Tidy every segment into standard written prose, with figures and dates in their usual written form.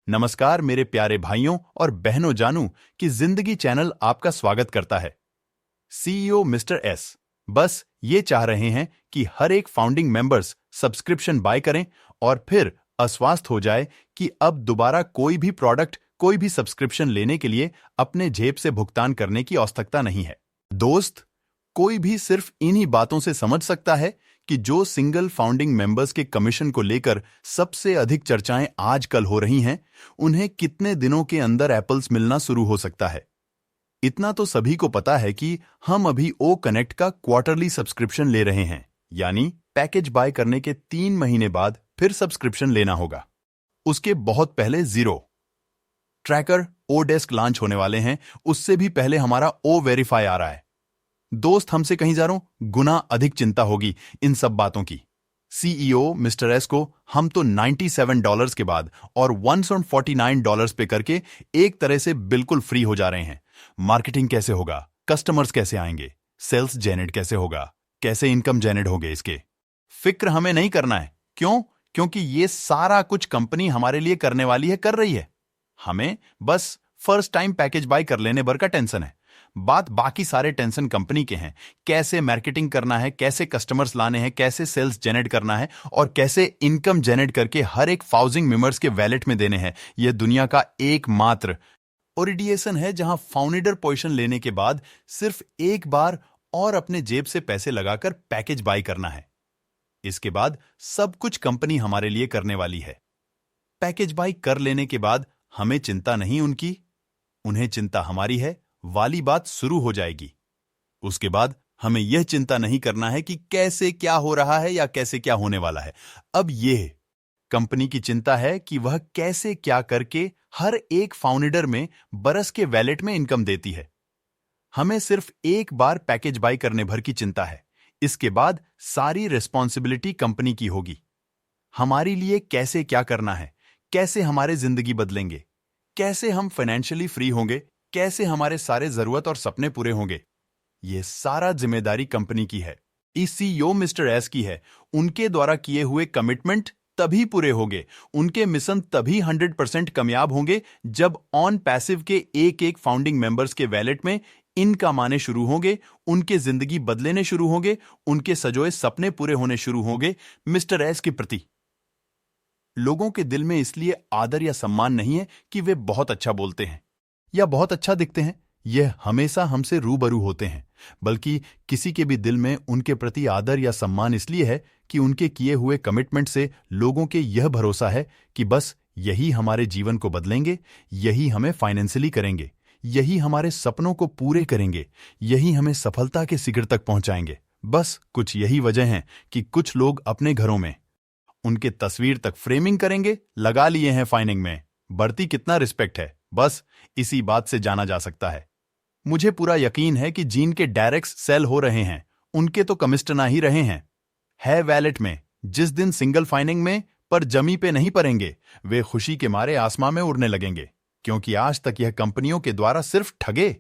नमस्कार मेरे प्यारे भाइयों और बहनों जानू कि जिंदगी चैनल आपका स्वागत करता है। सीईओ मिस्टर एस बस ये चाह रहे हैं कि हर एक फाउंडिंग मेंबर्स सब्सक्रिप्शन बाय करें और फिर आश्वस्त हो जाए कि अब दोबारा कोई भी प्रोडक्ट, कोई भी सब्सक्रिप्शन लेने के लिए अपने जेब से भुगतान करने की आवश्यकता नहीं है। दोस्त, कोई भी सिर्फ इन्हीं बातों से समझ सकता है कि जो सिंगल फाउंडिंग मेंबर्स के कमीशन को लेकर सबसे अधिक चर्चाएं आजकल हो रही हैं, उन्हें कितने दिनों के अंदर एप्पल्स मिलना शुरू हो सकता है। इतना तो सभी को पता है कि हम अभी ओ कनेक्ट का क्वार्टरली सब्सक्रिप्शन ले रहे हैं, यानी पैकेज बाय करने के 3 महीने बाद फिर सब्सक्रिप्शन लेना होगा। उसके बहुत पहले जीरो ट्रैकर ओ डेस्क लॉन्च होने वाले हैं, उससे भी पहले हमारा ओ वेरीफाई आ रहा है। दोस्त, हमसे कहीं हजारों गुना अधिक चिंता होगी इन सब बातों की। सीईओ मिस्टर एस को हम तो $97 के बाद और $149 पे करके एक तरह से बिल्कुल फ्री हो जा रहे हैं। मार्केटिंग कैसे होगा, कस्टमर्स कैसे आएंगे, सेल्स जेनरेट कैसे होगा, कैसे इनकम जेनरेट होंगे, इसके फिक्र हमें नहीं करना है। क्यों? क्योंकि ये सारा कुछ कंपनी हमारे लिए करने वाली है, कर रही है। हमें बस फर्स्ट टाइम पैकेज बाय कर लेने भर का टेंशन है। बात बाकी सारे टेंशन कंपनी के हैं। कैसे मार्केटिंग करना है, कैसे कस्टमर्स लाने हैं, कैसे सेल्स जनरेट करना है और कैसे इनकम जनरेट करके हर एक फाउंडिंग मेंबर्स के वैलेट में देने हैं। यह दुनिया का एकमात्र ओरिडिएशन है जहां फाउंडर पोजीशन लेने के बाद सिर्फ एक बार और अपने जेब से पैसे लगाकर पैकेज बाय करना है। इसके बाद सब कुछ कंपनी हमारे लिए करने वाली है। पैकेज बाय कर लेने के बाद हमें चिंता नहीं उनकी, उन्हें चिंता हमारी है वाली बात शुरू हो जाएगी। उसके बाद हमें यह चिंता नहीं करना है कि कैसे क्या हो रहा है या कैसे क्या होने वाला है। अब यह कंपनी की चिंता है कि वह कैसे क्या करके हर एक फाउंडर में बरस के वैलेट में इनकम देती है। हमें सिर्फ एक बार पैकेज बाय करने भर की चिंता है। इसके बाद सारी रिस्पॉन्सिबिलिटी कंपनी की होगी। हमारे लिए कैसे क्या करना है, कैसे हमारे जिंदगी बदलेंगे, कैसे हम फाइनेंशियली फ्री होंगे, कैसे हमारे सारे जरूरत और सपने पूरे होंगे, यह सारा जिम्मेदारी कंपनी की है। सीईओ मिस्टर एस की है। उनके द्वारा किए हुए कमिटमेंट तभी पूरे होंगे, उनके मिशन तभी 100% कामयाब होंगे जब ऑन पैसिव के एक एक फाउंडिंग मेंबर्स के वैलेट में इनकम आने शुरू होंगे, उनके जिंदगी बदलेने शुरू होंगे, उनके सजोए सपने पूरे होने शुरू होंगे। मिस्टर एस के प्रति लोगों के दिल में इसलिए आदर या सम्मान नहीं है कि वे बहुत अच्छा बोलते हैं या बहुत अच्छा दिखते हैं, यह हमेशा हमसे रूबरू होते हैं, बल्कि किसी के भी दिल में उनके प्रति आदर या सम्मान इसलिए है कि उनके किए हुए कमिटमेंट से लोगों के यह भरोसा है कि बस यही हमारे जीवन को बदलेंगे, यही हमें फाइनेंशियली करेंगे, यही हमारे सपनों को पूरे करेंगे, यही हमें सफलता के शिखर तक पहुंचाएंगे। बस कुछ यही वजह है कि कुछ लोग अपने घरों में उनके तस्वीर तक फ्रेमिंग करेंगे, लगा लिए हैं फाइनिंग में। बढ़ती कितना रिस्पेक्ट है, बस इसी बात से जाना जा सकता है। मुझे पूरा यकीन है कि जिन के डायरेक्ट सेल हो रहे हैं उनके तो कमिश्नर ही रहे हैं है वैलेट में। जिस दिन सिंगल फाइनिंग में पर जमी पे नहीं पड़ेंगे, वे खुशी के मारे आसमां में उड़ने लगेंगे, क्योंकि आज तक यह कंपनियों के द्वारा सिर्फ ठगे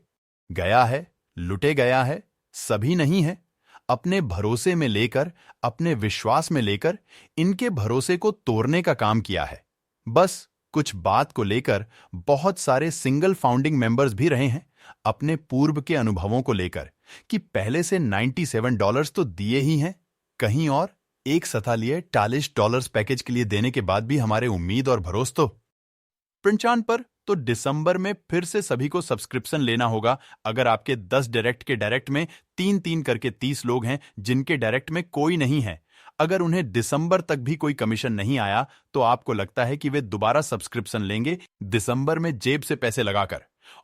गया है, लुटे गया है, सभी नहीं है। अपने भरोसे में लेकर, अपने विश्वास में लेकर इनके भरोसे को तोड़ने का काम किया है। बस कुछ बात को लेकर बहुत सारे सिंगल फाउंडिंग मेंबर्स भी रहे हैं अपने पूर्व के अनुभवों को लेकर कि पहले से $97 तो दिए ही हैं, कहीं और एक सथा लिए $40 पैकेज के लिए देने के बाद भी हमारे उम्मीद और भरोस तो पंचान पर। तो दिसंबर में फिर से सभी को सब्सक्रिप्शन लेना होगा। अगर आपके 10 डायरेक्ट के डायरेक्ट में 3-3 करके 30 लोग हैं जिनके डायरेक्ट में कोई नहीं है, अगर उन्हें दिसंबर तक भी कोई कमीशन नहीं आया तो आपको लगता है कि वे दोबारा सब्सक्रिप्शन लेंगे दिसंबर में जेब से पैसे लगाकर,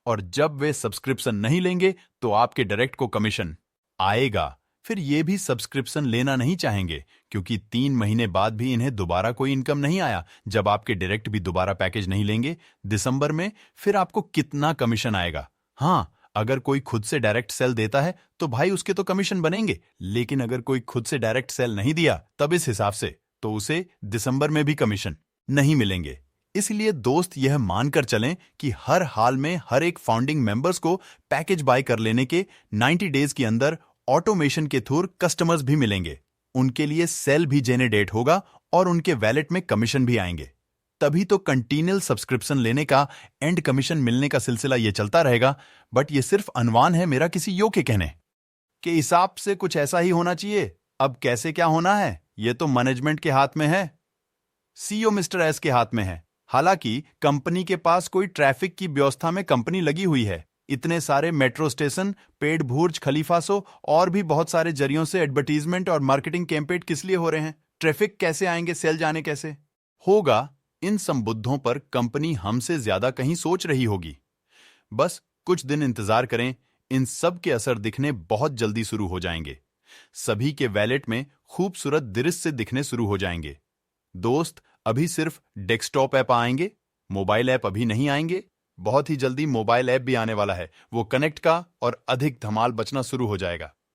और जब वे सब्सक्रिप्शन नहीं लेंगे तो आपके डायरेक्ट को कमीशन आएगा। फिर ये भी सब्सक्रिप्शन लेना नहीं चाहेंगे क्योंकि 3 महीने बाद भी इन्हें दोबारा कोई इनकम नहीं आया। जब आपके डायरेक्ट भी दोबारा पैकेज नहीं लेंगे दिसंबर में, फिर आपको कितना कमीशन आएगा? हाँ, अगर कोई खुद से डायरेक्ट सेल देता है तो भाई उसके तो कमीशन बनेंगे, लेकिन अगर कोई खुद से डायरेक्ट सेल नहीं दिया तब इस हिसाब से तो उसे दिसंबर में भी कमीशन नहीं मिलेंगे। इसलिए दोस्त, यह मानकर चलें कि हर हाल में हर एक फाउंडिंग मेंबर्स को पैकेज बाय कर लेने के 90 डेज के अंदर ऑटोमेशन के थ्रू कस्टमर्स भी मिलेंगे, उनके लिए सेल भी जेनरेट होगा और उनके वैलेट में कमीशन भी आएंगे। तभी तो कंटिन्यूअल सब्सक्रिप्शन लेने का, एंड कमीशन मिलने का सिलसिला ये चलता रहेगा। बट ये सिर्फ अनुमान है मेरा किसी यो के कहने के हिसाब से। कुछ ऐसा ही होना चाहिए। अब कैसे क्या होना है ये तो मैनेजमेंट के हाथ में है, सीईओ मिस्टर एस के हाथ में है। हालांकि कंपनी के पास कोई ट्रैफिक की व्यवस्था में कंपनी लगी हुई है। इतने सारे मेट्रो स्टेशन, पेड बुर्ज खलीफा सो और भी बहुत सारे जरियों से एडवर्टीजमेंट और मार्केटिंग कैंपेन किस लिए हो रहे हैं? ट्रैफिक कैसे आएंगे, सेल जाने कैसे होगा? इन संबुद्धों पर कंपनी हमसे ज्यादा कहीं सोच रही होगी। बस कुछ दिन इंतजार करें, इन सब के असर दिखने बहुत जल्दी शुरू हो जाएंगे। सभी के वैलेट में खूबसूरत दृश्य दिखने शुरू हो जाएंगे। दोस्त, अभी सिर्फ डेस्कटॉप ऐप आएंगे, मोबाइल ऐप अभी नहीं आएंगे। बहुत ही जल्दी मोबाइल ऐप भी आने वाला है। वो कनेक्ट का और अधिक धमाल बचना शुरू हो जाएगा।